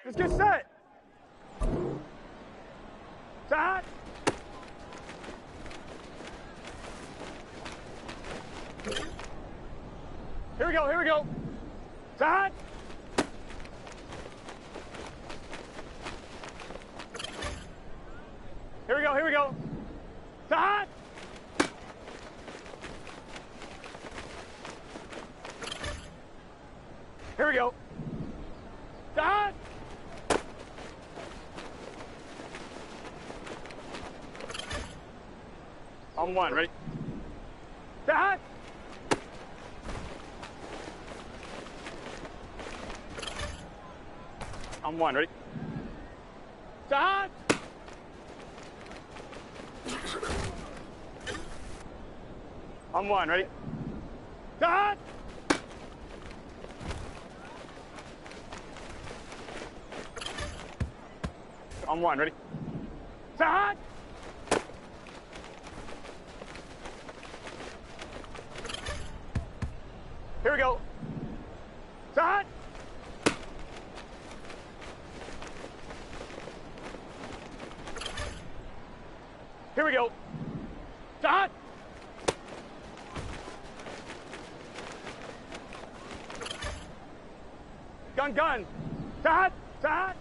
Let's get set. Set. Here we go, here we go. Set. Here we go, here we go. Set. Here we go. Set. On one, ready? Set. On one, ready? Start! On one, ready? Start! On one, ready? Start! Here we go. Start! Here we go. Start! Gun, gun. Start! Start!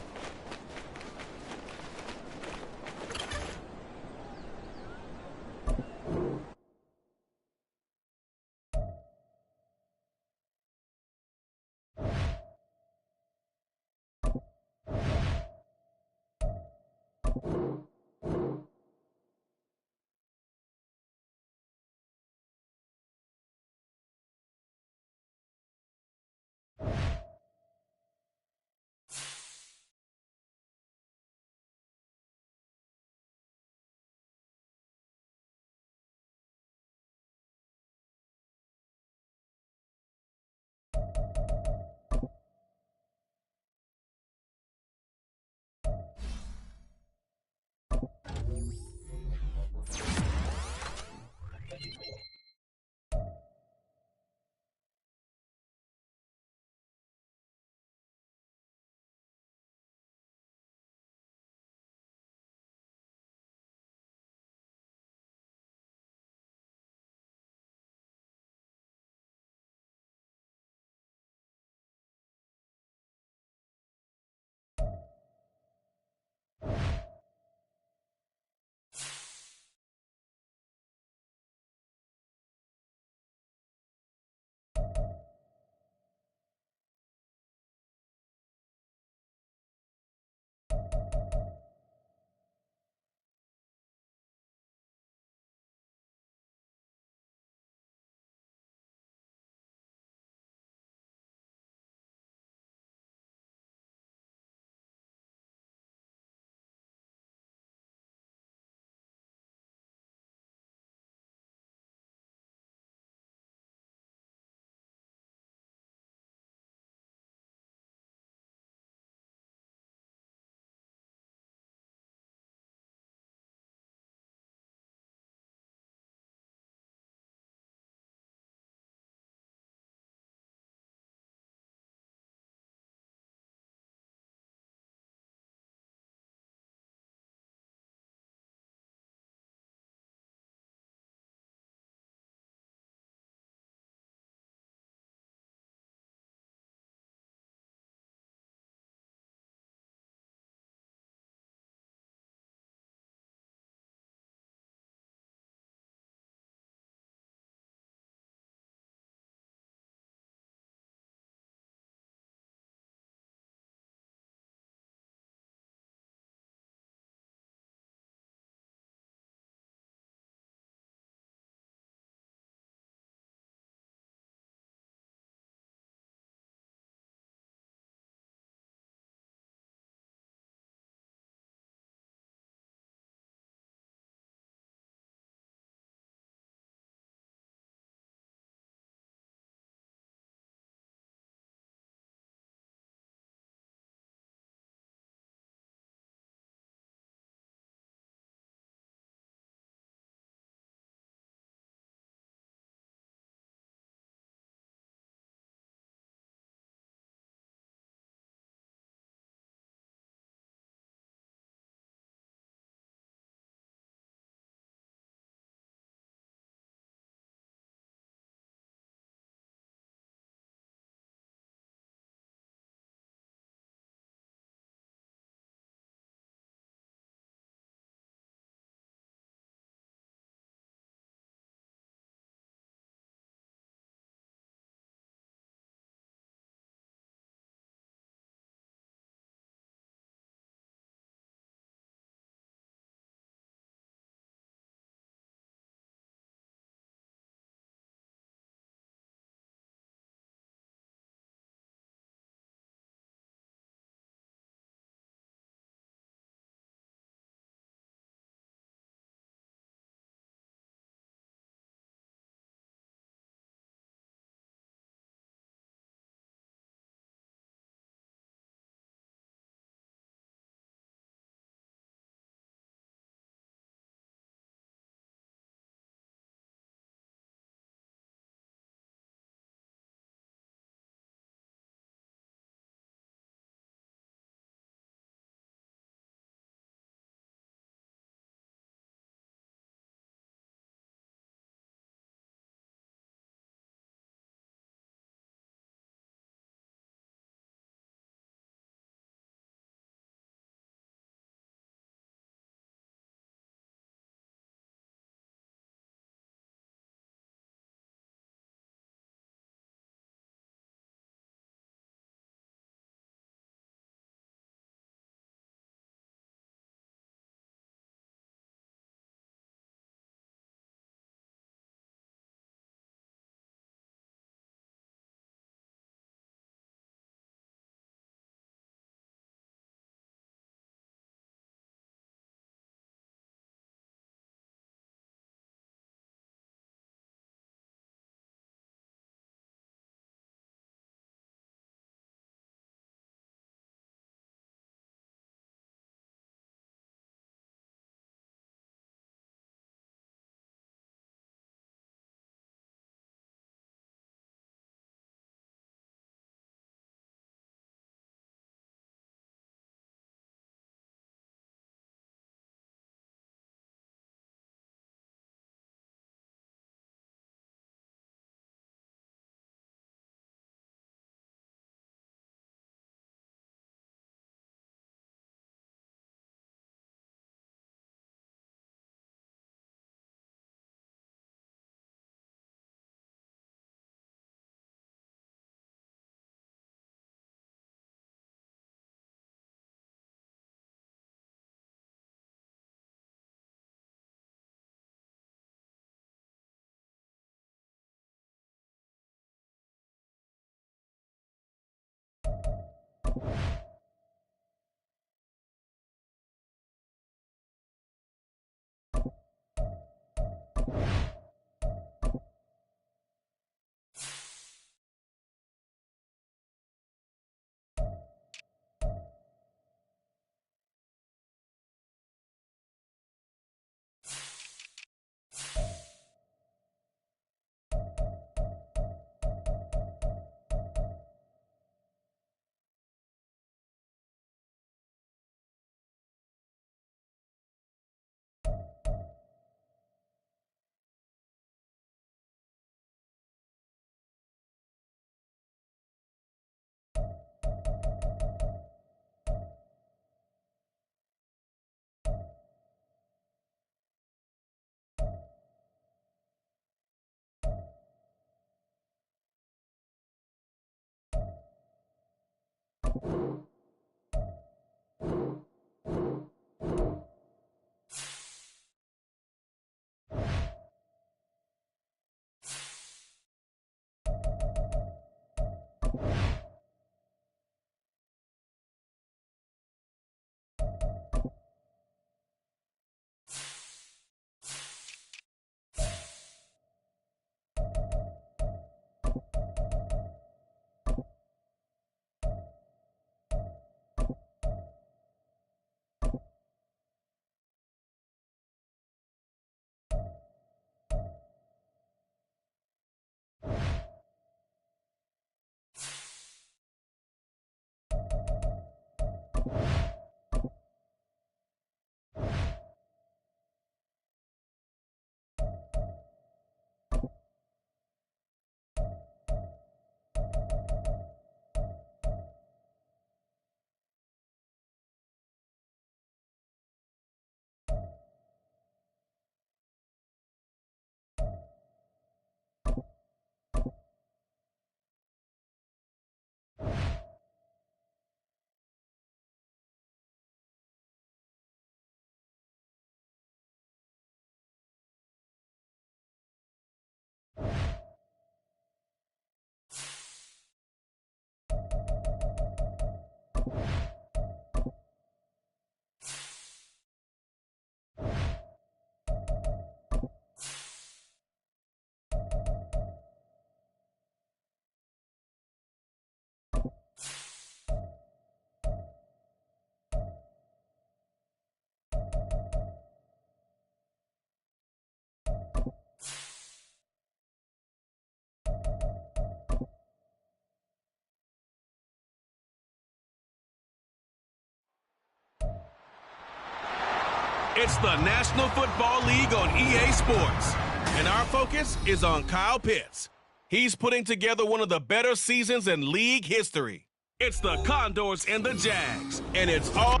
It's the National Football League on EA Sports, and our focus is on Kyle Pitts. He's putting together one of the better seasons in league history. It's the Condors and the Jags, and it's all...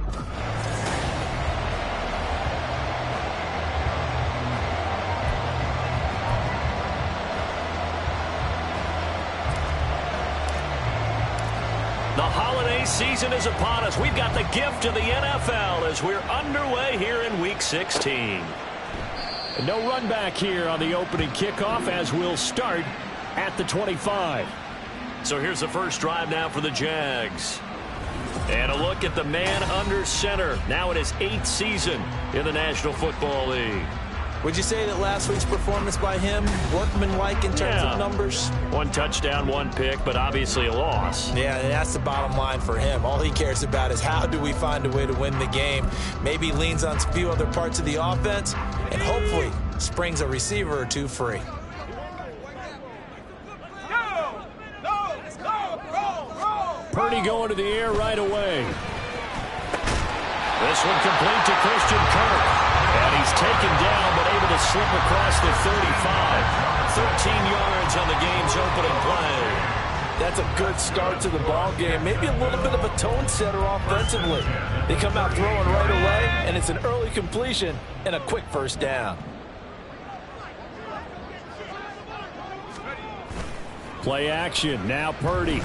The holiday season is upon us. We've got the gift of the NFL as we're underway here in Week 16. And no run back here on the opening kickoff as we'll start at the 25. So here's the first drive now for the Jags. And a look at the man under center. Now in his 8th season in the National Football League. Would you say that last week's performance by him, workmanlike in terms of numbers? 1 touchdown, 1 pick, but obviously a loss. Yeah, and that's the bottom line for him. All he cares about is how do we find a way to win the game. Maybe leans on a few other parts of the offense, and hopefully springs a receiver or two free. Purdy going to the air right away. This one complete to Christian Kirk. And he's taken down, but able to slip across the 35. 13 yards on the game's opening play. That's a good start to the ball game. Maybe a little bit of a tone setter offensively. They come out throwing right away, and it's an early completion and a quick first down. Play action. Now Purdy.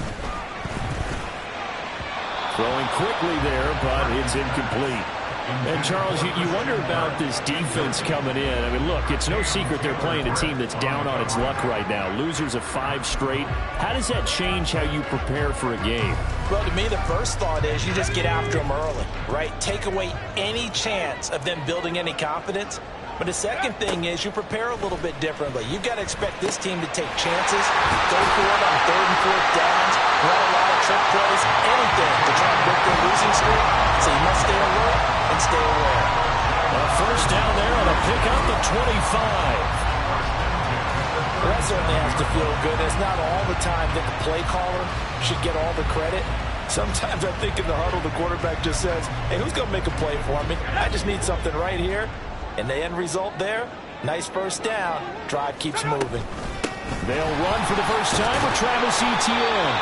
Throwing quickly there, but it's incomplete. And, Charles, you wonder about this defense coming in. I mean, look, it's no secret they're playing a team that's down on its luck right now. Losers of 5 straight. How does that change how you prepare for a game? Well, to me, the first thought is you just get after them early, right? Take away any chance of them building any confidence. But the second thing is you prepare a little bit differently. You've got to expect this team to take chances, go for it on 3rd and 4th downs, run a lot of trick plays, anything to try and break their losing streak. So you must stay alert and stay aware. A first down there on a pickup at 25. Well, that certainly has to feel good. It's not all the time that the play caller should get all the credit. Sometimes I think in the huddle, the quarterback just says, hey, who's going to make a play for me? I just need something right here. And the end result there, nice first down. Drive keeps moving. They'll run for the first time with Travis Etienne.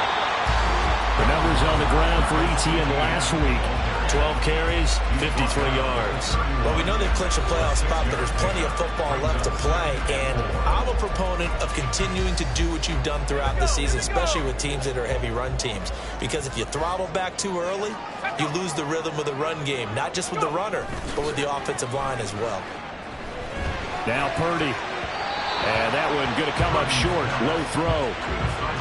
The numbers on the ground for Etienne last week. 12 carries, 53 yards. Well, we know they've clinched a playoff spot, but there's plenty of football left to play. And I'm a proponent of continuing to do what you've done throughout the season, especially with teams that are heavy run teams. Because if you throttle back too early, you lose the rhythm of the run game, not just with the runner, but with the offensive line as well. Now Purdy. And that one going to come up short. Low throw.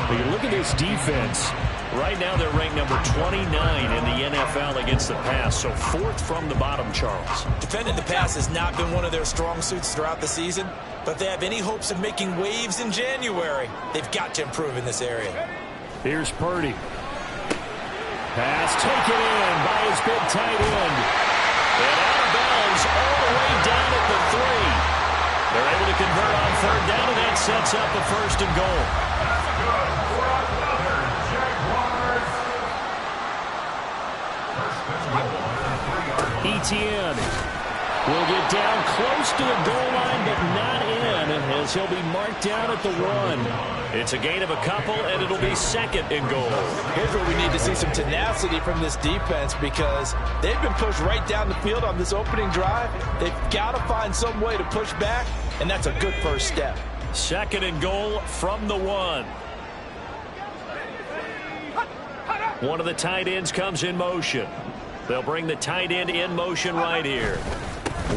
But you look at this defense. Right now they're ranked number 29 in the NFL against the pass. So 4th from the bottom, Charles. Defending the pass has not been one of their strong suits throughout the season. But if they have any hopes of making waves in January, they've got to improve in this area. Here's Purdy. Pass taken in by his big tight end. And out of bounds all the way down at the 3. They're able to convert on 3rd down, and that sets up a 1st and goal. Etienne will get down close to the goal line, but not in, as he'll be marked down at the 1. It's a gain of a couple, and it'll be 2nd and goal. Here's where we need to see some tenacity from this defense, because they've been pushed right down the field on this opening drive. They've got to find some way to push back, and that's a good first step. 2nd and goal from the 1. One of the tight ends comes in motion. They'll bring the tight end in motion right here.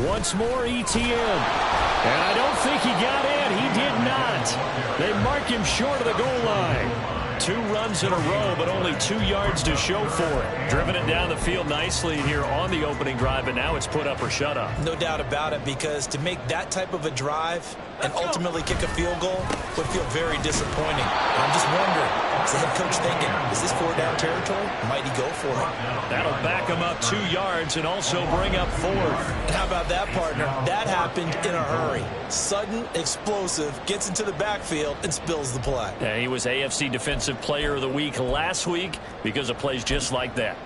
Once more, Etienne. And I don't think he got in. He did not. They mark him short of the goal line. 2 runs in a row, but only 2 yards to show for it. Driven it down the field nicely here on the opening drive, and now it's put up or shut up. No doubt about it, because to make that type of a drive and ultimately kick a field goal would feel very disappointing. And I'm just wondering, is the head coach thinking, is this 4-down territory? Might he go for it? That'll back him up 2 yards and also bring up 4th. And how about that, partner? That happened in a hurry. Sudden, explosive, gets into the backfield and spills the play. Yeah, he was AFC Defensive Player of the Week last week because of plays just like that.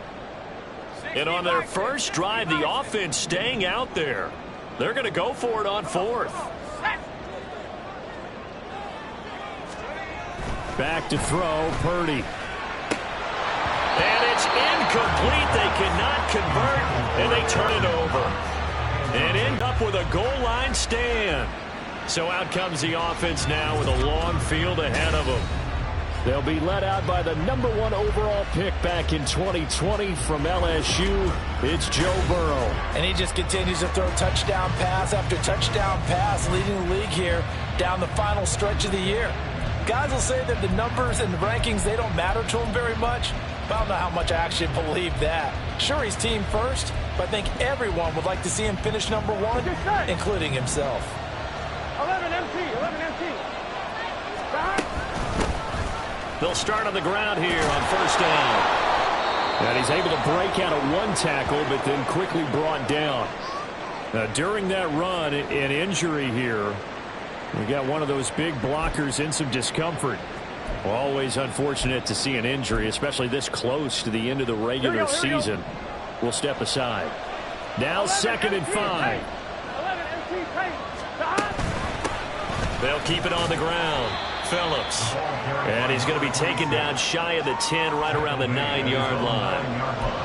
And on their first drive, the offense staying out there. They're going to go for it on 4th. Back to throw, Purdy. And it's incomplete. They cannot convert, and they turn it over. And end up with a goal line stand. So out comes the offense now with a long field ahead of them. They'll be led out by the number 1 overall pick back in 2020 from LSU. It's Joe Burrow. And he just continues to throw touchdown pass after touchdown pass, leading the league here down the final stretch of the year. Guys will say that the numbers and the rankings, they don't matter to him very much. But I don't know how much I actually believe that. Sure, he's team first, but I think everyone would like to see him finish number 1, including himself. 11 empty. They'll start on the ground here on 1st down. And he's able to break out of 1 tackle, but then quickly brought down. During that run, an injury here. We got one of those big blockers in some discomfort. Well, always unfortunate to see an injury, especially this close to the end of the regular season. We'll step aside. Now 2nd and 5. They'll keep it on the ground. Phillips. And he's going to be taken down shy of the 10, right around the 9-yard line.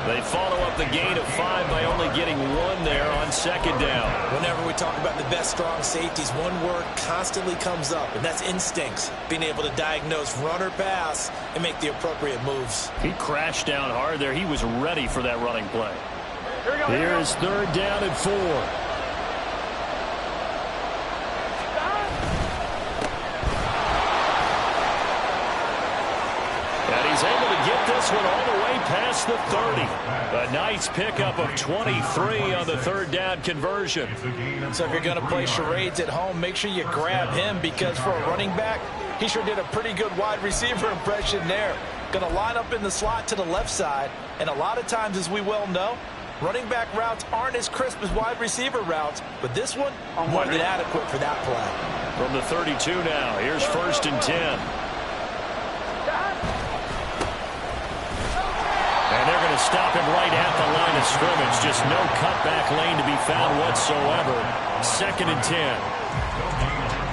They follow up the gain of 5 by only getting 1 there on 2nd down. Whenever we talk about the best strong safeties, one word constantly comes up, and that's instincts. Being able to diagnose run or pass and make the appropriate moves. He crashed down hard there. He was ready for that running play. Here's third down and 4. And he's able to get this one all the way past the 30. A nice pickup of 23 on the third down conversion. So if you're going to play charades at home, make sure you grab him, because for a running back, he sure did a pretty good wide receiver impression there. Going to line up in the slot to the left side. And a lot of times, as we well know, running back routes aren't as crisp as wide receiver routes. But this one, more than adequate for that play. From the 32 now, here's first and 10. And they're going to stop him right at the line of scrimmage. Just no cutback lane to be found whatsoever. Second and 10.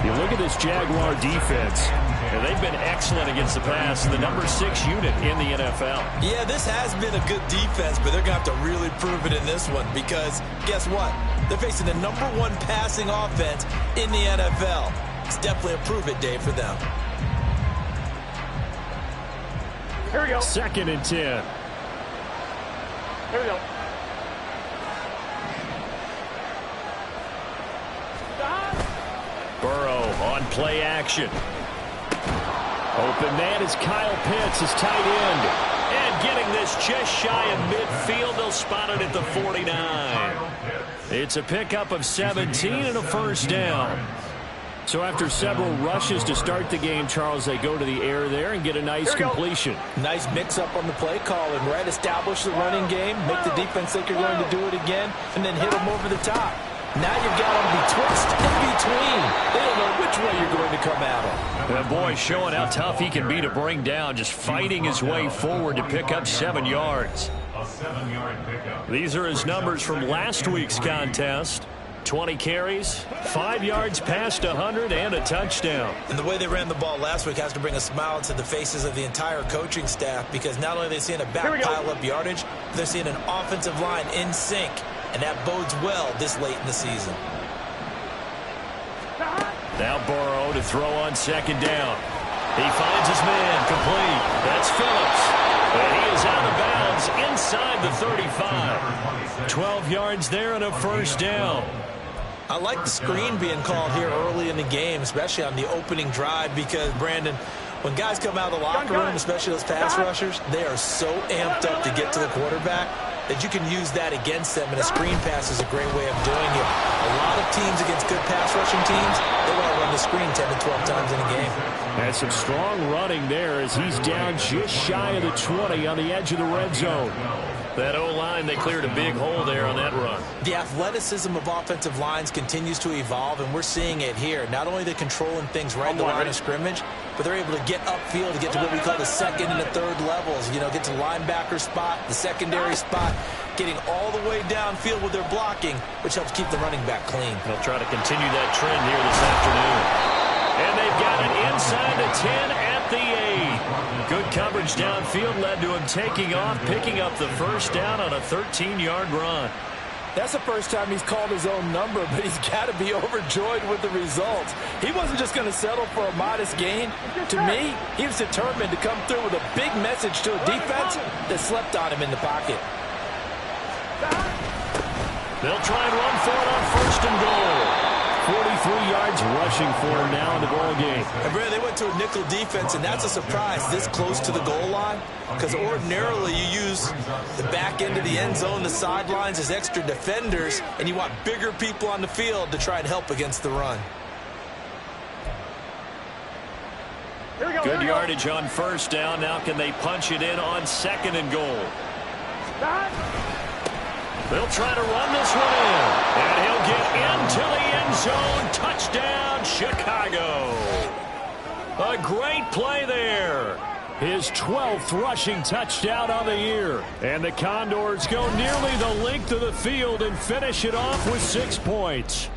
You look at this Jaguar defense, and they've been excellent against the pass. The number 6 unit in the NFL. Yeah, this has been a good defense, but they're going to have to really prove it in this one, because guess what? They're facing the number 1 passing offense in the NFL. It's definitely a prove it day for them. Here we go. Second and 10. Here we go. Burrow on play action. Open man is Kyle Pitts, his tight end. And getting this just shy of midfield. They'll spot it at the 49. It's a pickup of 17 and a first down. So after several rushes to start the game, Charles, they go to the air there and get a nice completion. Nice mix-up on the play calling, right? Establish the running game, make the defense think you're going to do it again, and then hit them over the top. Now you've got them betwixt in between. They don't know which way you're going to come at them. That boy showing how tough he can be to bring down, just fighting his way forward to pick up 7 yards. A 7-yard pickup. These are his numbers from last week's contest. 20 carries, 5 yards past 100, and a touchdown. And the way they ran the ball last week has to bring a smile to the faces of the entire coaching staff, because not only are they seeing a back pile up yardage, they're seeing an offensive line in sync, and that bodes well this late in the season. Now Burrow to throw on second down. He finds his man complete. That's Phillips. And he is out of bounds inside the 35. 12 yards there and a first down. I like the screen being called here early in the game, especially on the opening drive, because, Brandon, when guys come out of the locker room, especially those pass rushers, they are so amped up to get to the quarterback that you can use that against them, and a screen pass is a great way of doing it. A lot of teams against good pass rushing teams, they want to run the screen 10 to 12 times in a game. And some strong running there as he's down just shy of the 20 on the edge of the red zone. That O-line, they cleared a big hole there on that run. The athleticism of offensive lines continues to evolve, and we're seeing it here. Not only are they controlling things right in the line of scrimmage, but they're able to get upfield to get to what we call the second and the third levels. You know, get to the linebacker spot, the secondary spot, getting all the way downfield with their blocking, which helps keep the running back clean. They'll try to continue that trend here this afternoon. And they've got it inside the 10 at the 8. Good coverage downfield led to him taking off, picking up the first down on a 13-yard run. That's the first time he's called his own number, but he's got to be overjoyed with the results. He wasn't just going to settle for a modest gain. To me, he was determined to come through with a big message to a defense that slept on him in the pocket. They'll try and run for it on first and goal. 43 yards rushing for him now in the ball game. And Brad, they went to a nickel defense, and that's a surprise this close to the goal line, because ordinarily you use the back end of the end zone, the sidelines as extra defenders, and you want bigger people on the field to try and help against the run. Good yardage on first down. Now can they punch it in on second and goal? They'll try to run this one in. And he'll get into the end zone. Touchdown, Chicago. A great play there. His 12th rushing touchdown on the year. And the Condors go nearly the length of the field and finish it off with 6 points.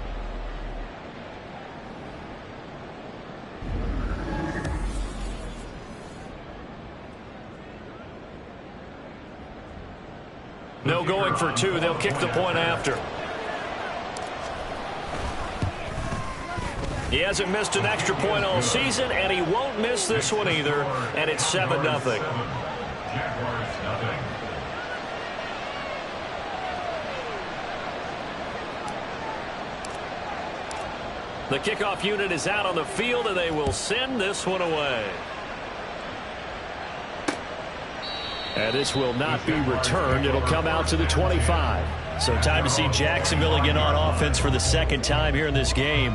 No going for 2. They'll kick the point after. He hasn't missed an extra point all season, and he won't miss this one either. And it's 7-0. The kickoff unit is out on the field, and they will send this one away. And this will not be returned. It'll come out to the 25. So time to see Jacksonville again on offense for the second time here in this game.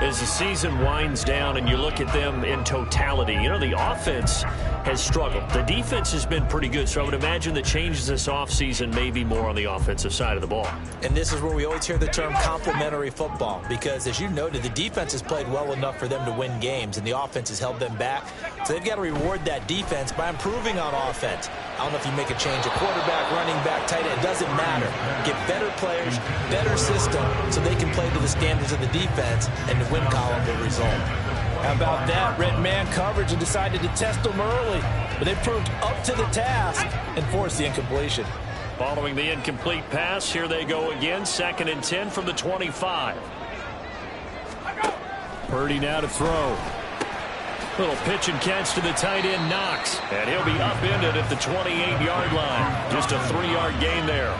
As the season winds down and you look at them in totality, you know, the offense has struggled. The defense has been pretty good, so I would imagine the changes this offseason may be more on the offensive side of the ball. And this is where we always hear the term complementary football, because as you noted, the defense has played well enough for them to win games, and the offense has held them back. So they've got to reward that defense by improving on offense. I don't know if you make a change, a quarterback, running back, tight end, it doesn't matter. Get better players, better system, so they can play to the standards of the defense, and the win column will result. How about that? Red man coverage and decided to test them early, but they proved up to the task and forced the incompletion. Following the incomplete pass, here they go again. 2nd and 10 from the 25. Purdy now to throw. Little pitch and catch to the tight end, Knox. And he'll be upended at the 28-yard line. Just a 3-yard gain there.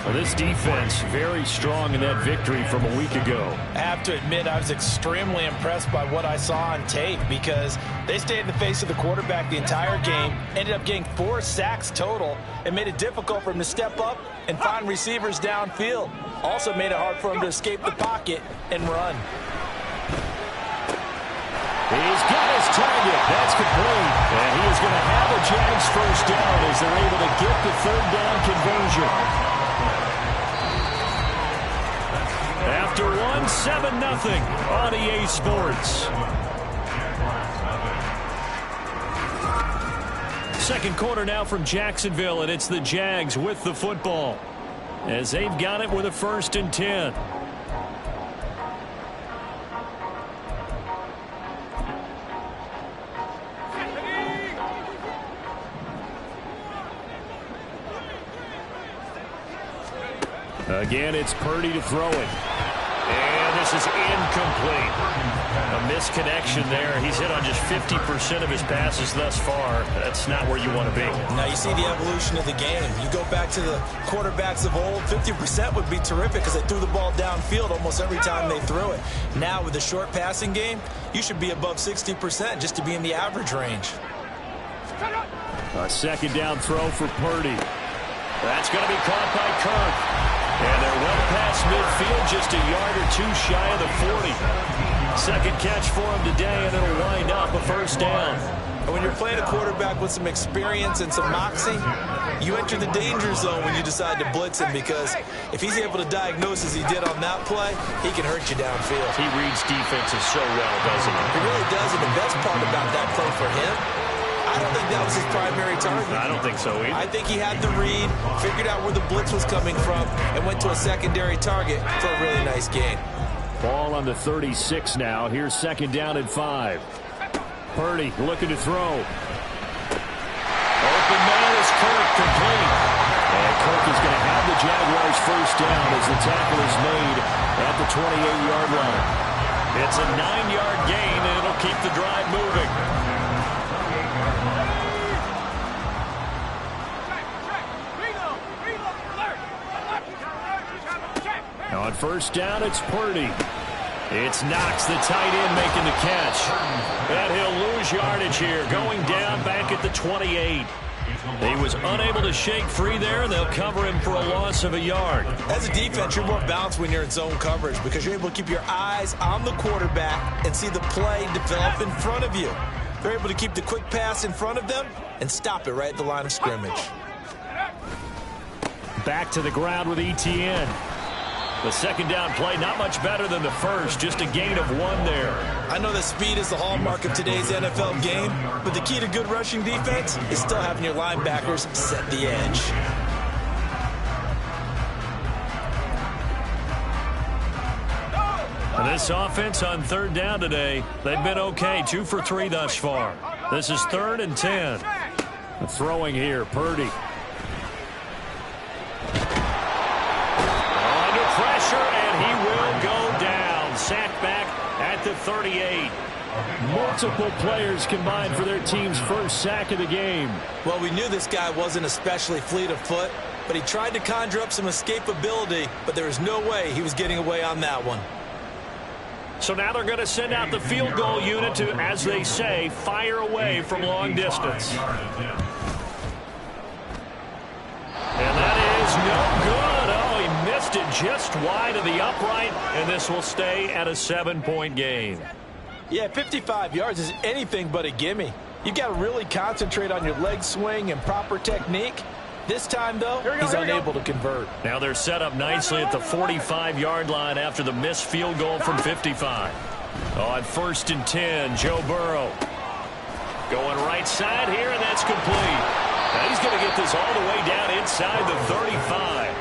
Well, this defense very strong in that victory from a week ago. I have to admit, I was extremely impressed by what I saw on tape, because they stayed in the face of the quarterback the entire game, ended up getting 4 sacks total, and made it difficult for him to step up and find receivers downfield. Also made it hard for him to escape the pocket and run. He's got his target. That's complete. And he is going to have a Jags first down as they're able to get the 3rd down conversion. After 7-0 on EA Sports. Second quarter now from Jacksonville, and it's the Jags with the football as they've got it with a 1st and 10. Again, it's Purdy to throw it. And this is incomplete. A misconnection there. He's hit on just 50% of his passes thus far. That's not where you want to be. Now you see the evolution of the game. You go back to the quarterbacks of old, 50% would be terrific because they threw the ball downfield almost every time they threw it. Now with the short passing game, you should be above 60% just to be in the average range. A 2nd down throw for Purdy. That's going to be caught by Kirk. And they're well past midfield, just a yard or 2 shy of the 40. 2nd catch for him today, and it'll wind up a 1st down. And when you're playing a quarterback with some experience and some moxie, you enter the danger zone when you decide to blitz him, because if he's able to diagnose as he did on that play, he can hurt you downfield. He reads defenses so well, doesn't he? He really does, and the best part about that play for him, I don't think that was his primary target. I don't think so either. I think he had the read, figured out where the blitz was coming from, and went to a secondary target for a really nice gain. Ball on the 36 now. Here's 2nd down and 5. Purdy looking to throw. Open man is Kirk, complete. And Kirk is going to have the Jaguars first down as the tackle is made at the 28-yard line. It's a 9-yard gain, and it'll keep the drive moving. On 1st down, it's Purdy. It's Knox, the tight end, making the catch. And he'll lose yardage here, going down back at the 28. He was unable to shake free there, and they'll cover him for a loss of a yard. As a defense, you're more balanced when you're in zone coverage because you're able to keep your eyes on the quarterback and see the play develop in front of you. They're able to keep the quick pass in front of them and stop it right at the line of scrimmage. Back to the ground with ETN. The 2nd down play, not much better than the first, just a gain of 1 there. I know that speed is the hallmark of today's NFL game, but the key to good rushing defense is still having your linebackers set the edge. And this offense on 3rd down today, they've been okay, 2 for 3 thus far. This is 3rd and 10. Throwing here, Purdy. Pressure, and he will go down. Sacked back at the 38. Multiple players combined for their team's first sack of the game. Well, we knew this guy wasn't especially fleet of foot, but he tried to conjure up some escapability, but there was no way he was getting away on that one. So now they're going to send out the field goal unit to, as they say, fire away from long distance. And that is no good. Oh, he missed it just wide of the upright, and this will stay at a 7-point game. Yeah, 55 yards is anything but a gimme. You've got to really concentrate on your leg swing and proper technique. This time, though, he's unable to convert. Now they're set up nicely at the 45-yard line after the missed field goal from 55. On 1st and 10, Joe Burrow. Going right side here, and that's complete. Now he's going to get this all the way down inside the 35.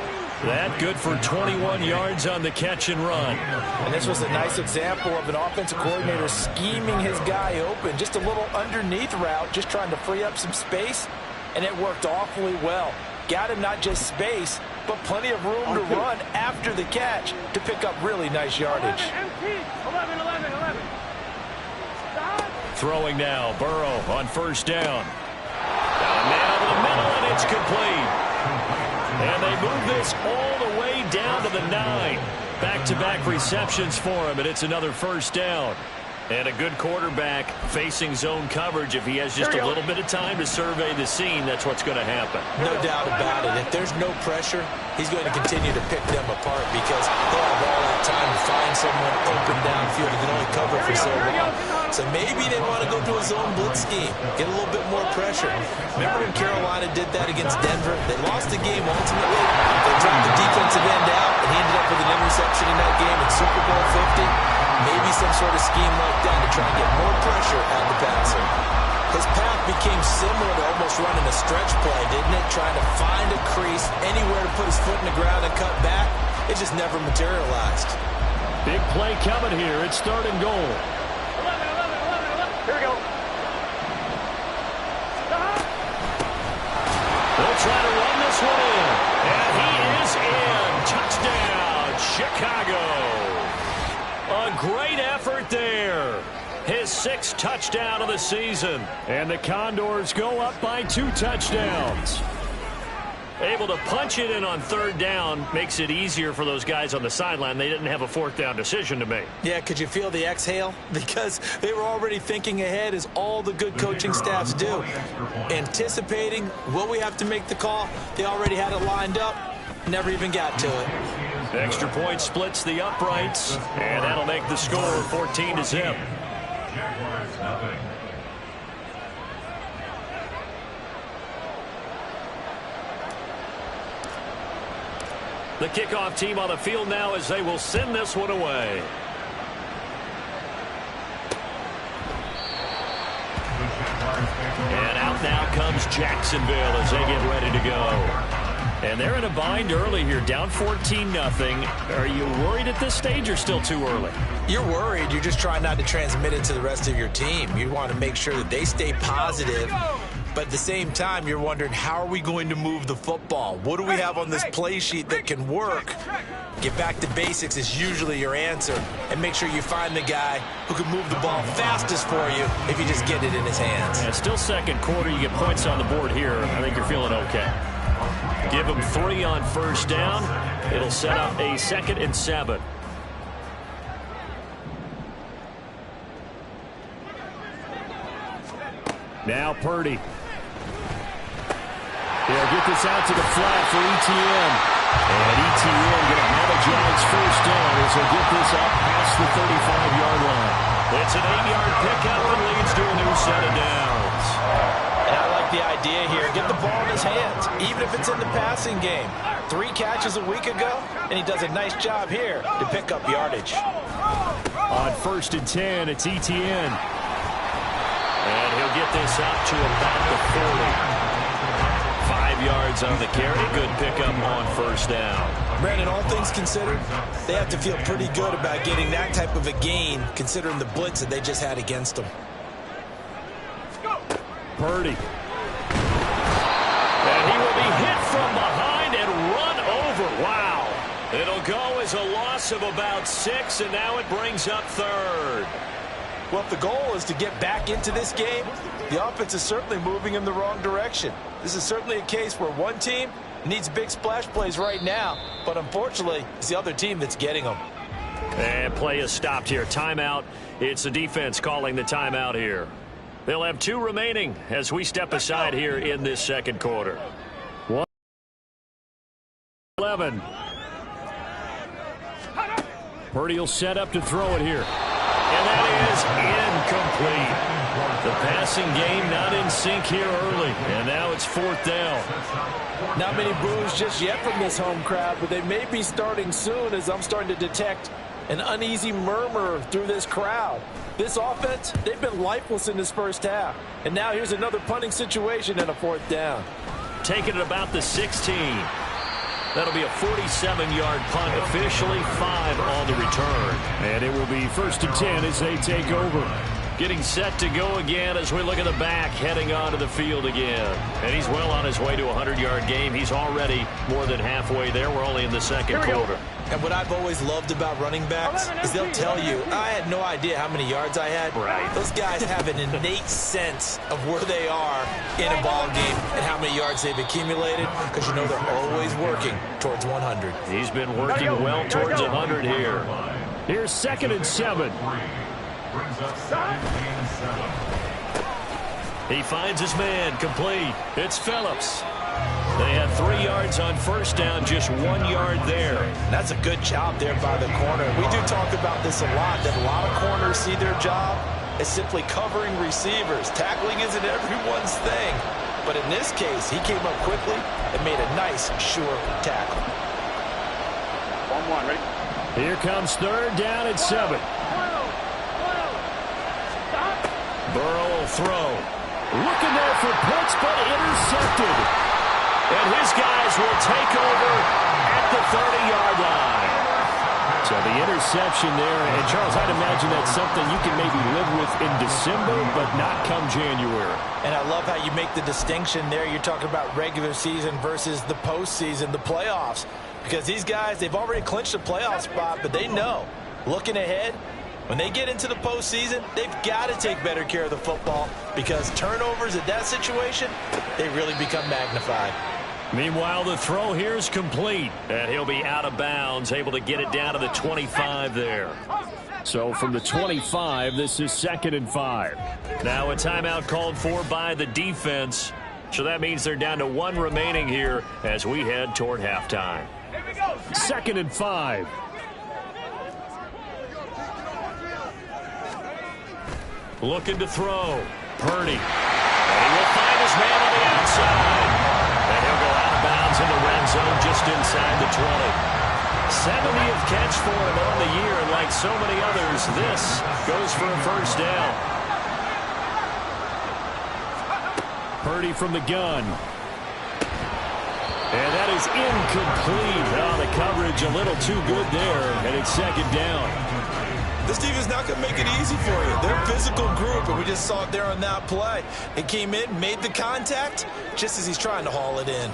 That good for 21 yards on the catch and run. And this was a nice example of an offensive coordinator scheming his guy open. Just a little underneath route, just trying to free up some space, and it worked awfully well. Got him not just space, but plenty of room to run after the catch to pick up really nice yardage. 11. Throwing now, Burrow on 1st down. Got a man over the middle, and it's complete. And they move this all the way down to the 9. Back-to-back receptions for him, and it's another 1st down. And a good quarterback facing zone coverage. If he has just a little bit of time to survey the scene, that's what's going to happen. No doubt about it. If there's no pressure, he's going to continue to pick them apart because he'll have all that time to find someone open downfield who can only cover for so long. So maybe they want to go to a zone blitz scheme, get a little bit more pressure. Remember when Carolina did that against Denver? They lost the game ultimately. They dropped the defensive end out, and he ended up with an interception in that game in Super Bowl 50. Maybe some sort of scheme like that to try and get more pressure on the passer. His path became similar to almost running a stretch play, didn't it? Trying to find a crease, anywhere to put his foot in the ground and cut back. It just never materialized. Big play coming here. It's 3rd and goal. 11. Here we go. They'll try to run this one in. And he is in. Touchdown, Chicago. A great effort there. His 6th touchdown of the season. And the Condors go up by 2 touchdowns. Able to punch it in on 3rd down makes it easier for those guys on the sideline. They didn't have a 4th down decision to make. Yeah, could you feel the exhale? Because they were already thinking ahead, as all the good coaching staffs do. Anticipating, will we have to make the call? They already had it lined up. Never even got to it. Extra point splits the uprights, and that'll make the score 14-0. Jaguars nothing. The kickoff team on the field now as they will send this one away. And out now comes Jacksonville as they get ready to go. And they're in a bind early here, down 14-0. Are you worried at this stage or still too early? You're worried. You're just trying not to transmit it to the rest of your team. You want to make sure that they stay positive. But at the same time, you're wondering, how are we going to move the football? What do we have on this play sheet that can work? Get back to basics is usually your answer. And make sure you find the guy who can move the ball fastest for you if you just get it in his hands. Yeah, still 2nd quarter. You get points on the board here. I think you're feeling okay. Give him 3 on 1st down. It'll set up a 2nd and 7. Now Purdy. They'll get this out to the flat for ETN. And ETN going to have a Giants 1st down as they get this up past the 35-yard line. It's an 8-yard pickup and leads to a new set of downs. And I like the idea here. Get the ball in his hands, even if it's in the passing game. 3 catches a week ago, and he does a nice job here to pick up yardage. On 1st and 10, it's ETN. And he'll get this up to about the 40. 5 yards on the carry. Good pickup on 1st down. Brandon, all things considered, they have to feel pretty good about getting that type of a gain, considering the blitz that they just had against them. Purdy. And he will be hit from behind and run over. Wow. It'll go as a loss of about 6, and now it brings up 3rd. Well, if the goal is to get back into this game, the offense is certainly moving in the wrong direction. This is certainly a case where one team needs big splash plays right now, but unfortunately, it's the other team that's getting them. And play is stopped here. Timeout. It's the defense calling the timeout here. They'll have 2 remaining as we step aside here in this second quarter. 1-11. Purdy will set up to throw it here. And that is incomplete. The passing game not in sync here early. And now it's 4th down. Not many boos just yet from this home crowd, but they may be starting soon as I'm starting to detect an uneasy murmur through this crowd. This offense, they've been lifeless in this first half. And now here's another punting situation and a 4th down. Taking it about the 16. That'll be a 47-yard punt, officially 5 on the return. And it will be 1st and 10 as they take over. Getting set to go again as we look at the back, heading onto the field again. And he's well on his way to a 100-yard game. He's already more than halfway there. We're only in the second quarter. And what I've always loved about running backs is they'll tell you, I had no idea how many yards I had. Right. Those guys have an innate sense of where they are in a ball game and how many yards they've accumulated, because you know they're always working towards 100. He's been working well towards 100 here. Here's 2nd and 7. He finds his man, complete. It's Phillips. They had 3 yards on 1st down, just 1 yard there. That's a good job there by the corner. We do talk about this a lot, that a lot of corners see their job as simply covering receivers. Tackling isn't everyone's thing. But in this case, he came up quickly and made a nice, sure tackle. 1-1, ready? Here comes 3rd down and 7. Burrow will throw. Looking there for Pitts, but intercepted. And his guys will take over at the 30-yard line. So the interception there, and Charles, I'd imagine that's something you can maybe live with in December, but not come January. And I love how you make the distinction there. You're talking about regular season versus the postseason, the playoffs. Because these guys, they've already clinched a playoff spot, but they know, looking ahead, when they get into the postseason, they've got to take better care of the football, because turnovers in that situation, they really become magnified. Meanwhile, the throw here is complete. And he'll be out of bounds, able to get it down to the 25 there. So from the 25, this is 2nd and 5. Now a timeout called for by the defense. So that means they're down to 1 remaining here as we head toward halftime. 2nd and 5. Looking to throw. Purdy. And he will find his man on the outside. And he'll go out of bounds in the red zone just inside the 20. 70th catch for him on the year, and like so many others, this goes for a 1st down. Purdy from the gun. And that is incomplete. Oh, the coverage a little too good there, and it's 2nd down. This defense not going to make it easy for you. They're a physical group, and we just saw it there on that play. It came in, made the contact, just as he's trying to haul it in.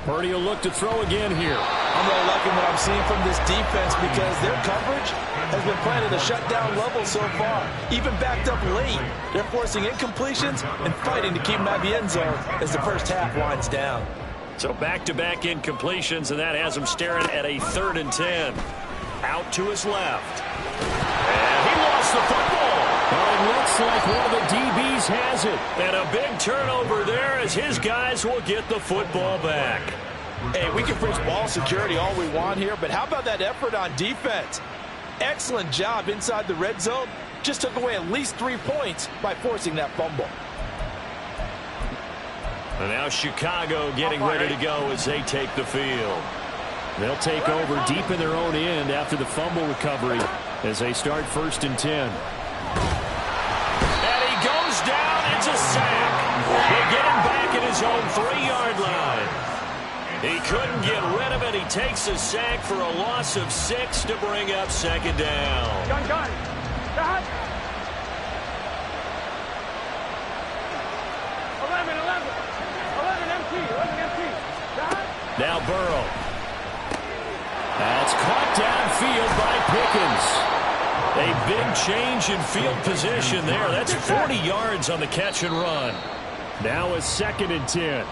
Purdy will look to throw again here. I'm really liking what I'm seeing from this defense, because their coverage has been playing at a shutdown level so far. Even backed up late, they're forcing incompletions and fighting to keep them out of the end zone as the first half winds down. So back-to-back incompletions, and that has him staring at a 3rd and 10. Out to his left. And he lost the football. Well, it looks like one of the DBs has it. And a big turnover there as his guys will get the football back. Hey, we can preach ball security all we want here, but how about that effort on defense? Excellent job inside the red zone. Just took away at least 3 points by forcing that fumble. And now Chicago getting ready to go as they take the field. They'll take over deep in their own end after the fumble recovery as they start 1st and 10. And he goes down. It's a sack. They get him back at his own 3-yard line. He couldn't get rid of it. He takes a sack for a loss of 6 to bring up 2nd down. Gun. Gun empty. Now Burrow. That's caught downfield by Pickens. A big change in field position there. That's 40 yards on the catch and run. Now a 2nd and 10.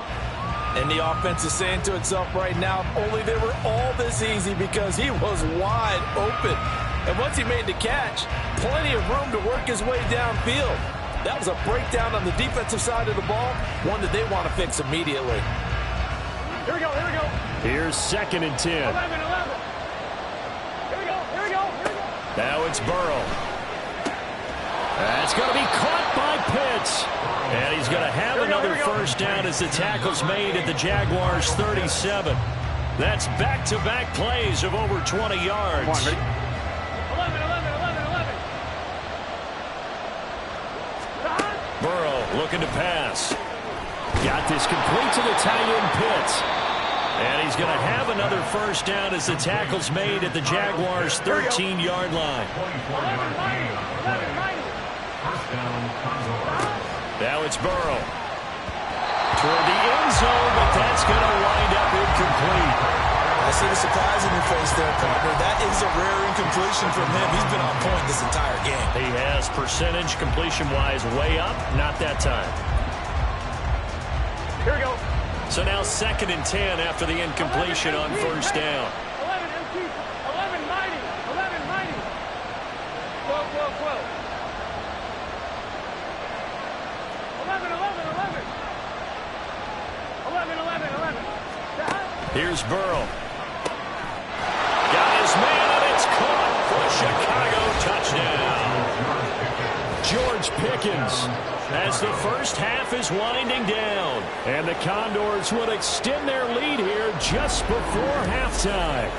And the offense is saying to itself right now, if only they were all this easy, because he was wide open. And once he made the catch, plenty of room to work his way downfield. That was a breakdown on the defensive side of the ball, one that they want to fix immediately. Here we go, here we go. Here's 2nd and 10. 11. Here we go, here we go, here we go. Now it's Burrow. That's going to be caught by Pitts. And he's going to have another first down as the tackle's made at the Jaguars' 37. That's back-to-back plays of over 20 yards. Come on, ready? 11. Burrow looking to pass. Got this complete to the tight end Pitts. And he's going to have another first down as the tackle's made at the Jaguars' 13-yard line. Now it's Burrow. Toward the end zone, but that's going to wind up incomplete. I see the surprise in your face there, partner. That is a rare incompletion from him. He's been on point this entire game. He has percentage completion-wise way up. Not that time. Here we go. So now 2nd and 10 after the incompletion on first down. 11 empty. 11 mighty. 11 mighty. 12. 11. Here's Burrow. Got his man, and it's caught for a Chicago touchdown. George Pickens as the first half is winding down. And the Condors will extend their lead here just before halftime.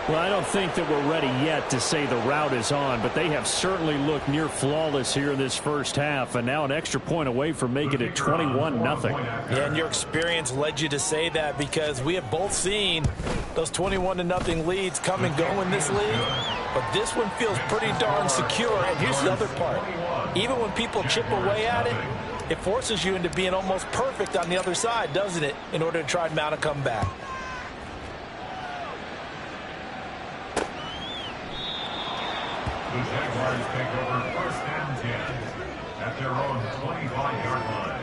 Well, I don't think that we're ready yet to say the route is on, but they have certainly looked near flawless here in this first half, and now an extra point away from making it 21-0. Yeah, and your experience led you to say that, because we have both seen those 21-0 leads come and go in this league, but this one feels pretty darn secure. And here's the other part. Even when people chip away at it, it forces you into being almost perfect on the other side, doesn't it, in order to try and mount a comeback. The Jaguars take over 1st and 10 at their own 25-yard line.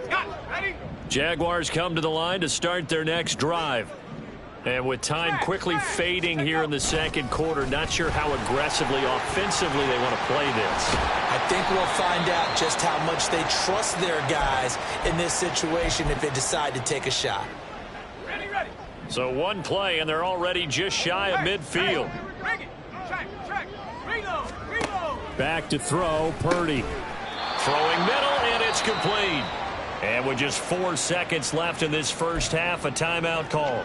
Scott, ready? Jaguars come to the line to start their next drive. And with time quickly fading here in the second quarter, not sure how aggressively, offensively they want to play this. I think we'll find out just how much they trust their guys in this situation if they decide to take a shot. Ready. So one play, and they're already just shy of midfield. Bring it. Check. Reload. Back to throw, Purdy. Throwing middle, and it's complete. And with just 4 seconds left in this first half, a timeout call.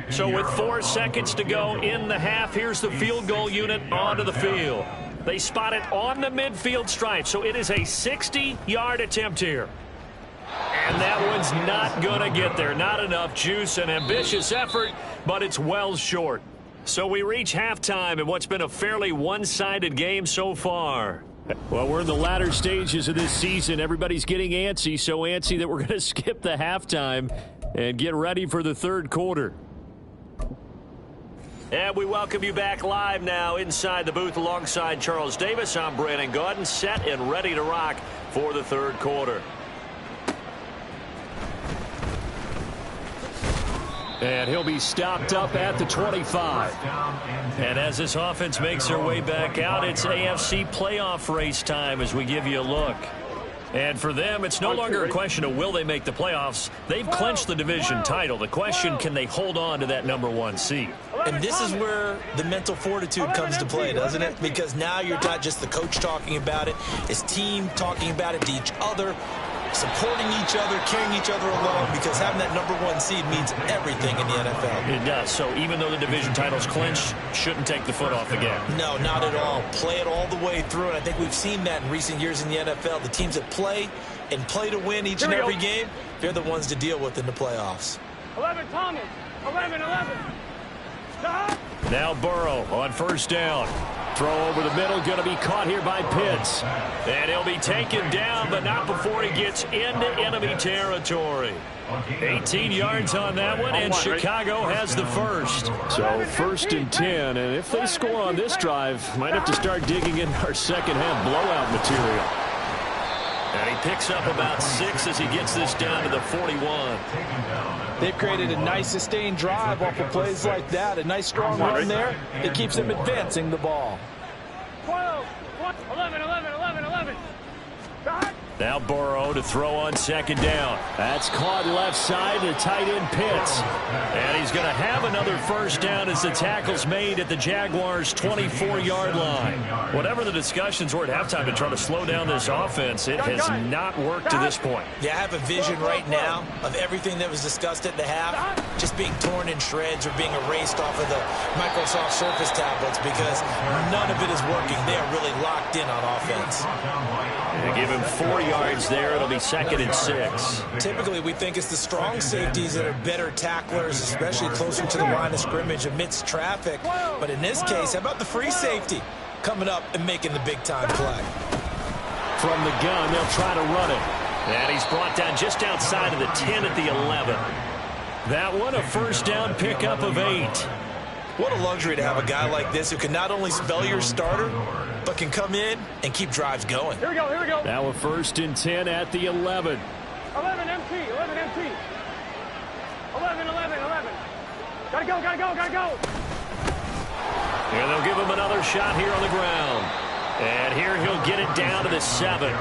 So with 4 seconds to go in the half, here's the field goal unit onto the field. They spot it on the midfield stripe, so it is a 60-yard attempt here. And that one's not going to get there. Not enough juice, an ambitious effort, but it's well short. So we reach halftime in what's been a fairly one-sided game so far. Well, we're in the latter stages of this season. Everybody's getting antsy, so antsy that we're going to skip the halftime and get ready for the third quarter. And we welcome you back live now inside the booth alongside Charles Davis. I'm Brandon Gaudin, set and ready to rock for the third quarter. And he'll be stopped up at the 25. And as this offense makes their way back out, it's AFC playoff race time as we give you a look. And for them, it's no longer a question of will they make the playoffs. They've clinched the division title. The question, can they hold on to that #1 seed? And this is where the mental fortitude comes to play, doesn't it? Because now you're not just the coach talking about it, it's team talking about it to each other, supporting each other, carrying each other along, because having that #1 seed means everything in the NFL. It does. So even though the division title's clinched, shouldn't take the foot off the gas. No, not at all. Play it all the way through, and I think we've seen that in recent years in the NFL. The teams that play and play to win each and every game, they're the ones to deal with in the playoffs. 11 Thomas. 11. Stop. Now Burrow on first down. throw over the middle, going to be caught here by Pitts. And he'll be taken down, but not before he gets into enemy territory. 18 yards on that one, and Chicago has the first. So 1st and 10, and if they score on this drive, might have to start digging in our second-half blowout material. And he picks up about 6 as he gets this down to the 41. They've created a nice sustained drive off of plays like that. A nice strong run there that keeps them advancing the ball. 12, 11, 11, 11, 11. Now Burrow to throw on 2nd down. That's caught left side to tight end Pitts. And he's going to have another 1st down as the tackle's made at the Jaguars' 24-yard line. Whatever the discussions were at halftime to try to slow down this offense, it has not worked to this point. Yeah, I have a vision right now of everything that was discussed at the half just being torn in shreds or being erased off of the Microsoft Surface tablets because none of it is working. They are really locked in on offense. They give him 4 yards there. It'll be 2nd and 6. Typically, we think it's the strong safeties that are better tacklers, especially closer to the line of scrimmage amidst traffic. But in this case, how about the free safety coming up and making the big-time play? From the gun, they'll try to run it. And he's brought down just outside of the 10 at the 11. That one, a 1st down pickup of 8. What a luxury to have a guy like this who can not only spell your starter, but can come in and keep drives going. Here we go, here we go. Now a 1st and 10 at the 11. 11 MT, 11 MT. 11, 11, 11. Gotta go, gotta go, gotta go. And they'll give him another shot here on the ground. And here he'll get it down to the 7.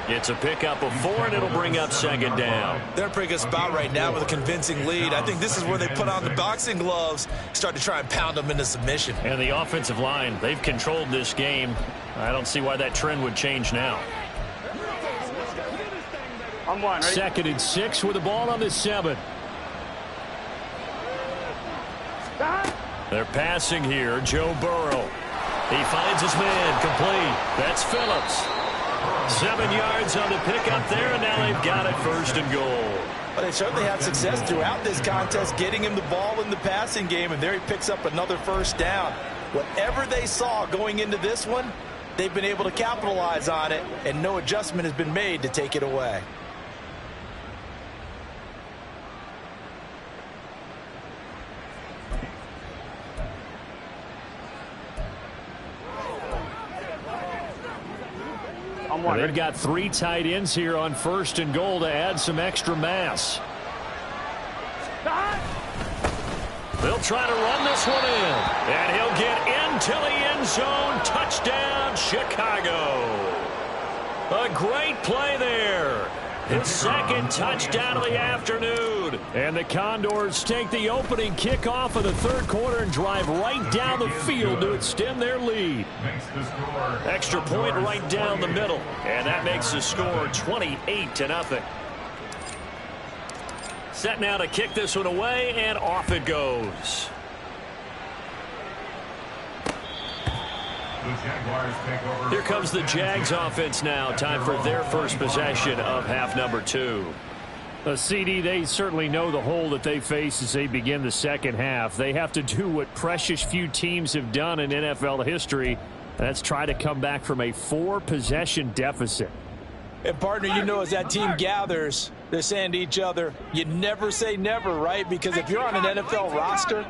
It's a pickup of 4, and it'll bring up 2nd down. They're in a pretty good spot right now with a convincing lead. I think this is where they put on the boxing gloves, start to try and pound them into submission. And the offensive line, they've controlled this game. I don't see why that trend would change now. On 1, ready? 2nd and 6 with the ball on the 7. They're passing here. Joe Burrow. He finds his man complete. That's Phillips. 7 yards on the pickup there, and now they've got it 1st and goal. But they certainly had success throughout this contest getting him the ball in the passing game, and there he picks up another 1st down. Whatever they saw going into this one, they've been able to capitalize on it, and no adjustment has been made to take it away. They've got 3 tight ends here on 1st and goal to add some extra mass. They'll try to run this one in. And he'll get into the end zone. Touchdown, Chicago. A great play there. His 2nd touchdown of the afternoon. And the Condors take the opening kickoff of the 3rd quarter and drive right down the field to extend their lead. Extra point right down the middle. And that makes the score 28-0. Set now to kick this one away, and off it goes. Here comes the Jags offense now. Time for their first possession of half number 2. CD, they certainly know the hole that they face as they begin the second half. They have to do what precious few teams have done in NFL history. That's try to come back from a 4-possession deficit. And, partner, you know, as that team gathers, they're saying to each other, you never say never, right? Because if you're on an NFL roster,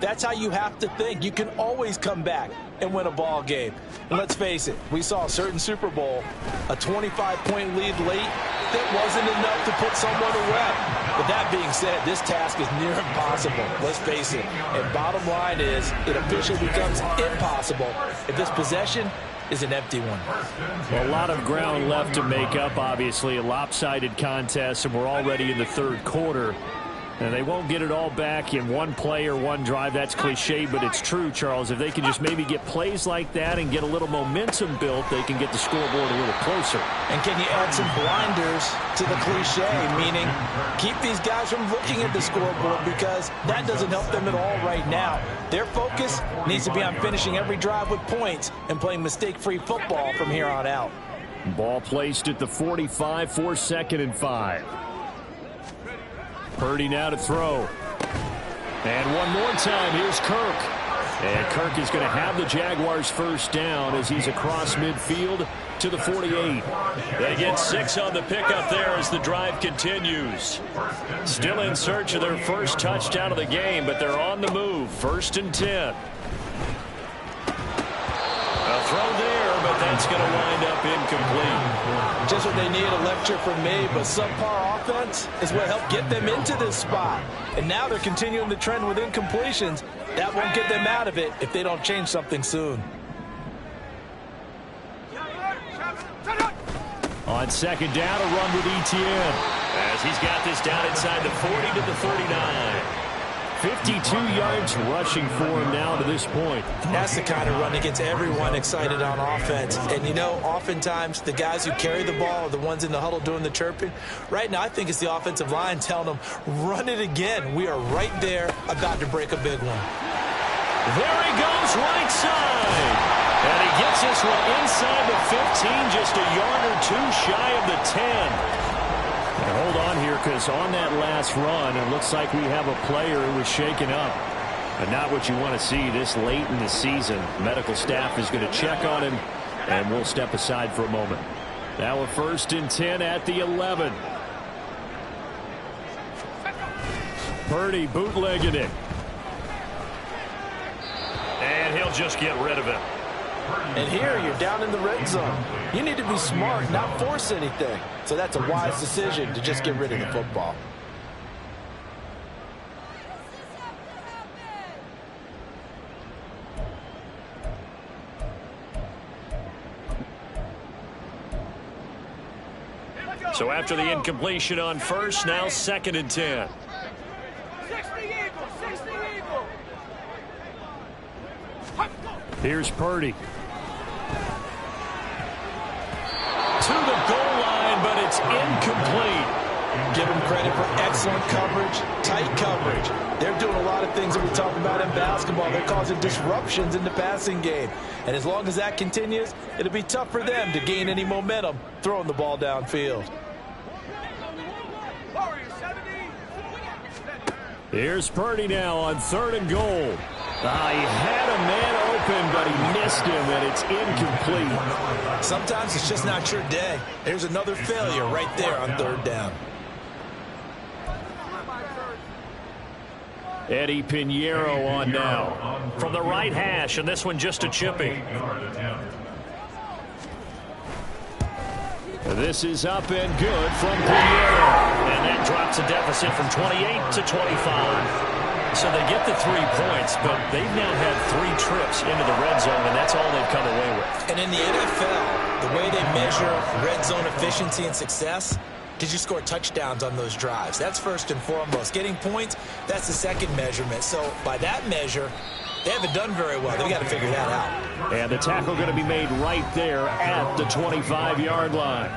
that's how you have to think. You can always come back and win a ball game. And let's face it, we saw a certain Super Bowl, a 25-point lead late that wasn't enough to put someone away. But that being said, this task is near impossible. Let's face it. And bottom line is, it officially becomes impossible if this possession is an empty one. Well, a lot of ground left to make up, obviously. A lopsided contest, and we're already in the 3rd quarter. And they won't get it all back in one play or one drive. That's cliche, but it's true, Charles. If they can just maybe get plays like that and get a little momentum built, they can get the scoreboard a little closer. And can you add some blinders to the cliche, meaning keep these guys from looking at the scoreboard, because that doesn't help them at all right now. Their focus needs to be on finishing every drive with points and playing mistake-free football from here on out. Ball placed at the 45 for 2nd and 5. Purdy now to throw. And one more time, here's Kirk. And Kirk is going to have the Jaguars first down as he's across midfield to the 48. They get 6 on the pickup there as the drive continues. Still in search of their first touchdown of the game, but they're on the move. 1st and 10. A throw there, but that's going to wind up incomplete. Just what they need, a lecture from me, but subpar offense is what helped get them into this spot. And now they're continuing the trend with incompletions. That won't get them out of it if they don't change something soon. On 2nd down, a run with Etienne. As he's got this down inside the 40 to the 39. 52 yards rushing for him now to this point. That's the kind of run that gets everyone excited on offense. And, you know, oftentimes the guys who carry the ball are the ones in the huddle doing the chirping. Right now, I think it's the offensive line telling them, run it again. We are right there about to break a big one. There he goes, right side. And he gets this one inside the 15, just a yard or 2 shy of the 10. And hold on here, because on that last run, it looks like we have a player who was shaken up. But not what you want to see this late in the season. Medical staff is going to check on him, and we'll step aside for a moment. Now a 1st and 10 at the 11. Purdy bootlegging it. And he'll just get rid of it. And here you're down in the red zone. You need to be smart, not force anything. So that's a wise decision to just get rid of the football. So after the incompletion on 1st, now 2nd and 10. 60 Eagle. Here's Purdy. To the goal line, but it's incomplete. Give them credit for excellent coverage, tight coverage. They're doing a lot of things that we talk about in basketball. They're causing disruptions in the passing game. And as long as that continues, it'll be tough for them to gain any momentum throwing the ball downfield. Here's Purdy now on 3rd and goal. He had a man open, but he missed him, and it's incomplete. Sometimes it's just not your day. There's another failure right there on 3rd down. Eddie Pinheiro on now. From the right hash, and this one just a chipping. This is up and good from Pinheiro. And that drops a deficit from 28 to 25. So they get the 3 points, but they've now had 3 trips into the red zone, and that's all they've come away with. And in the NFL, the way they measure red zone efficiency and success, did you score touchdowns on those drives? That's first and foremost. Getting points, that's the second measurement. So by that measure, they haven't done very well. They've got to figure that out. And the tackle going to be made right there at the 25-yard line.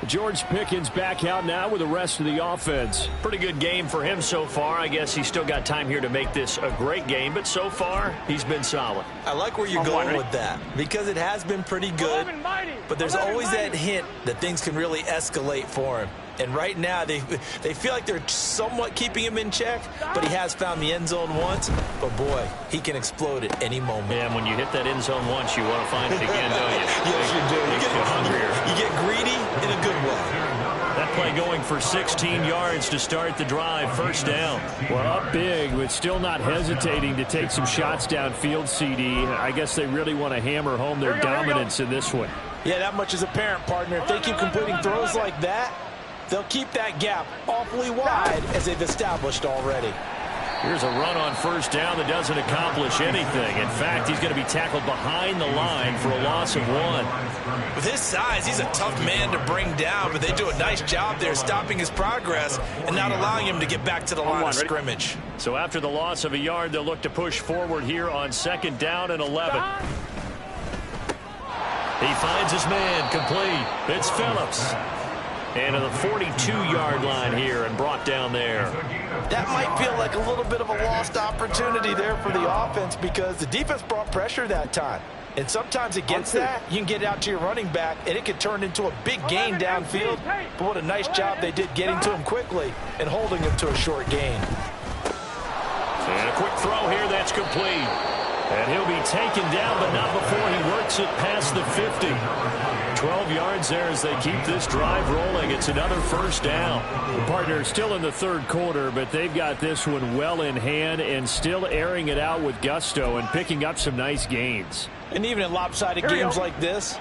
George Pickens back out now with the rest of the offense. Pretty good game for him so far. I guess he's still got time here to make this a great game, but so far, he's been solid. I like where you're going with that because it has been pretty good, but there's always that hint that things can really escalate for him. And right now, they feel like they're somewhat keeping him in check, but he has found the end zone once. But, boy, he can explode at any moment. Yeah, and when you hit that end zone once, you want to find it again, don't you? Yes, you do. You get greedy in a good way. That play going for 16 yards to start the drive. 1st down. Well, up big, but still not hesitating to take some shots downfield, CD. I guess they really want to hammer home their dominance in this one. Yeah, that much is apparent, partner. If they keep completing throws like that, they'll keep that gap awfully wide as they've established already. Here's a run on 1st down that doesn't accomplish anything. In fact, he's going to be tackled behind the line for a loss of 1. With his size, he's a tough man to bring down, but they do a nice job there stopping his progress and not allowing him to get back to the line of scrimmage. So after the loss of a yard, they'll look to push forward here on 2nd down and 11. He finds his man complete. It's Phillips. And to the 42-yard line here and brought down there. That might feel like a little bit of a lost opportunity there for the offense because the defense brought pressure that time. And sometimes against that, you can get out to your running back, and it could turn into a big gain downfield. But what a nice job they did getting to him quickly and holding him to a short gain. And a quick throw here that's complete. And he'll be taken down, but not before he works it past the 50. 12 yards there as they keep this drive rolling. It's another first down. The partner still in the third quarter, but they've got this one well in hand and still airing it out with gusto and picking up some nice gains. And even in lopsided games like this,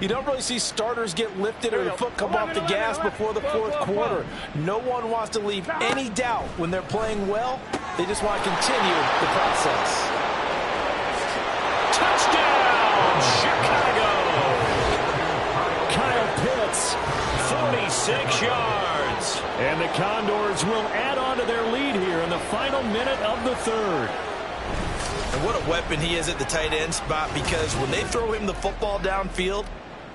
you don't really see starters get lifted or the foot come off the gas before the fourth quarter. No one wants to leave any doubt when they're playing well. They just want to continue the process. Touchdown, Chicago! Kyle Pitts, 46 yards. And the Condors will add on to their lead here in the final minute of the third. And what a weapon he is at the tight end spot, because when they throw him the football downfield,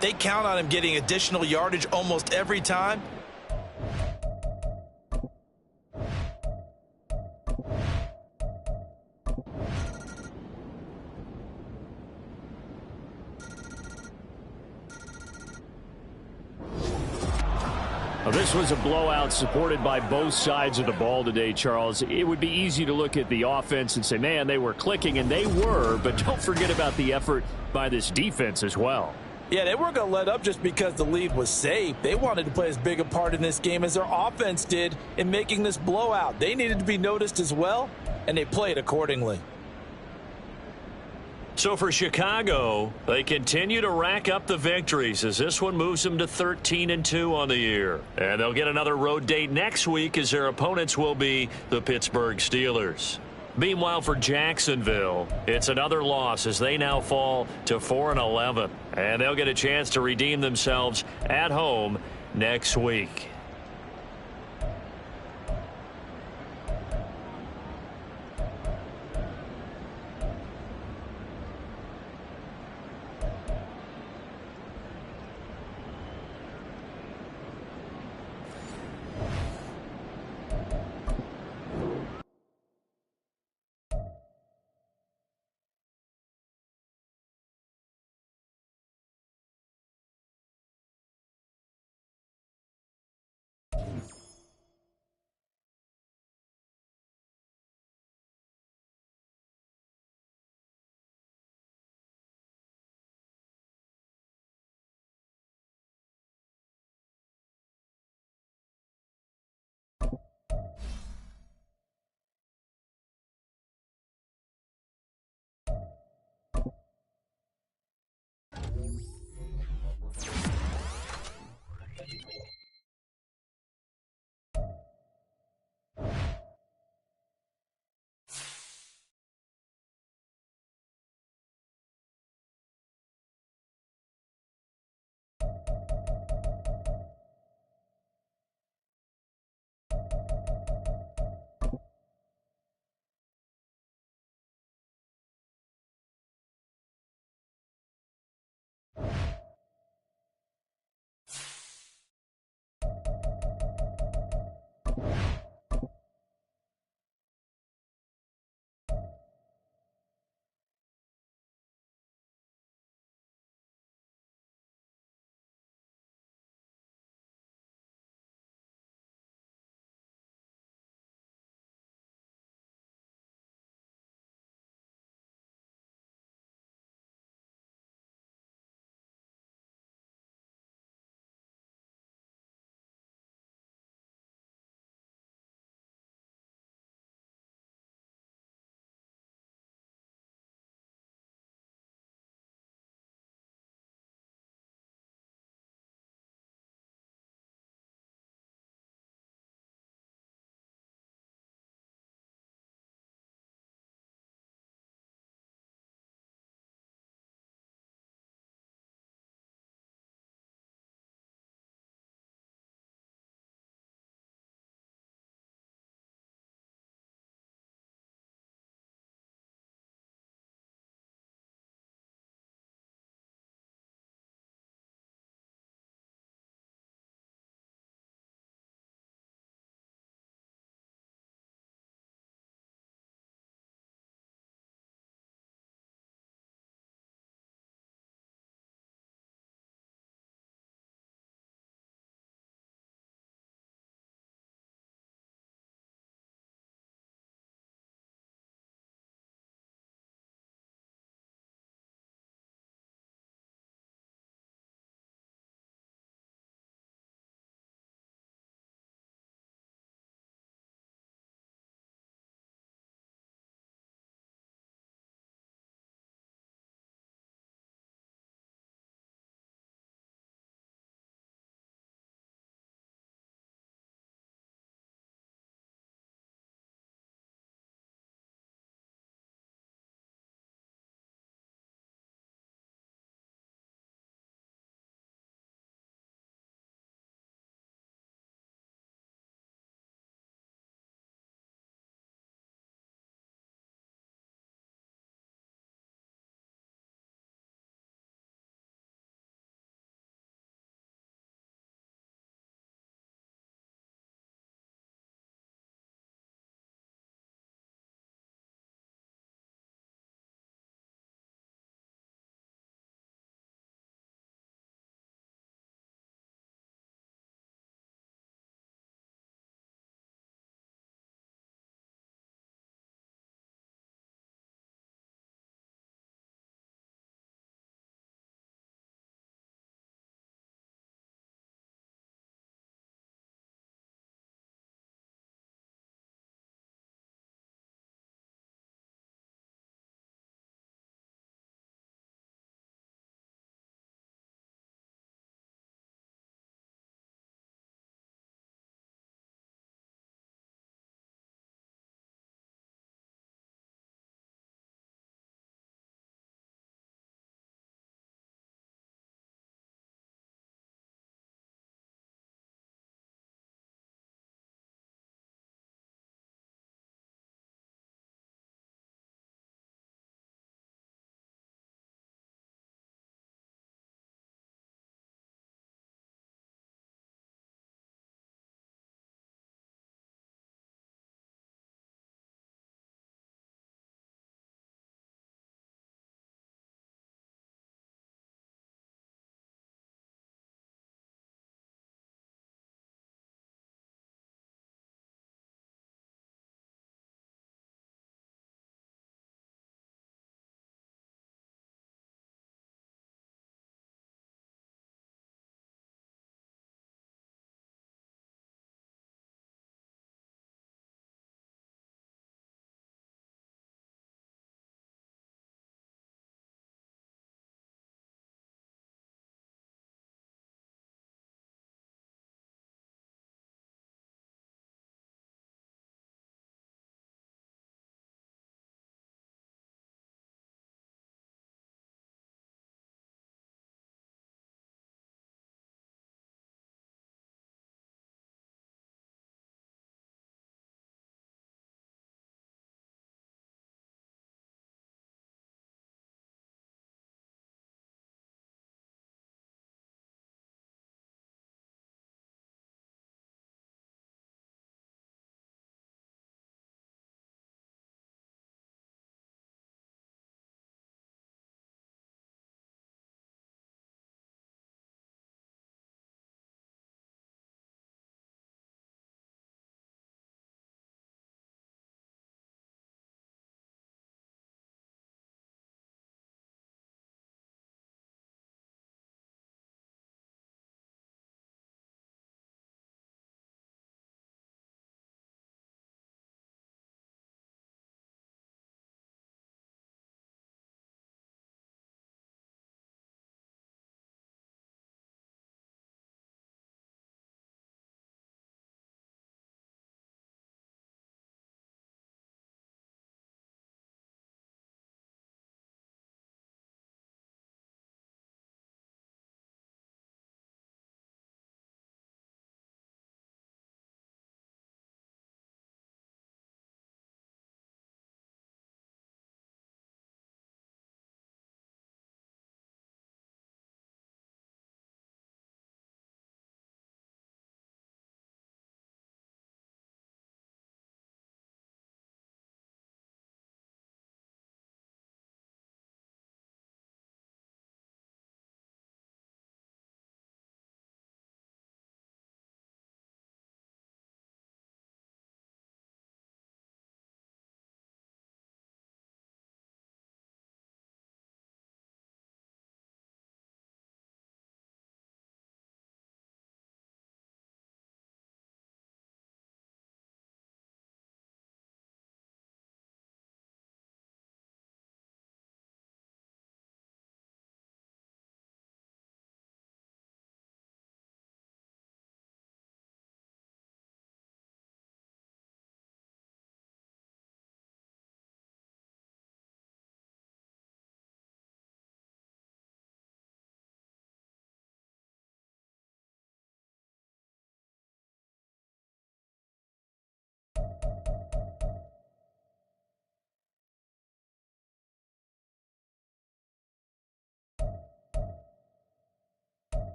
they count on him getting additional yardage almost every time. Well, this was a blowout supported by both sides of the ball today, Charles. It would be easy to look at the offense and say, man, they were clicking, and they were, but don't forget about the effort by this defense as well. Yeah, they weren't going to let up just because the lead was safe. They wanted to play as big a part in this game as their offense did in making this blowout. They needed to be noticed as well, and they played accordingly. So for Chicago, they continue to rack up the victories as this one moves them to 13-2 on the year. And they'll get another road date next week as their opponents will be the Pittsburgh Steelers. Meanwhile, for Jacksonville, it's another loss as they now fall to 4-11. And they'll get a chance to redeem themselves at home next week.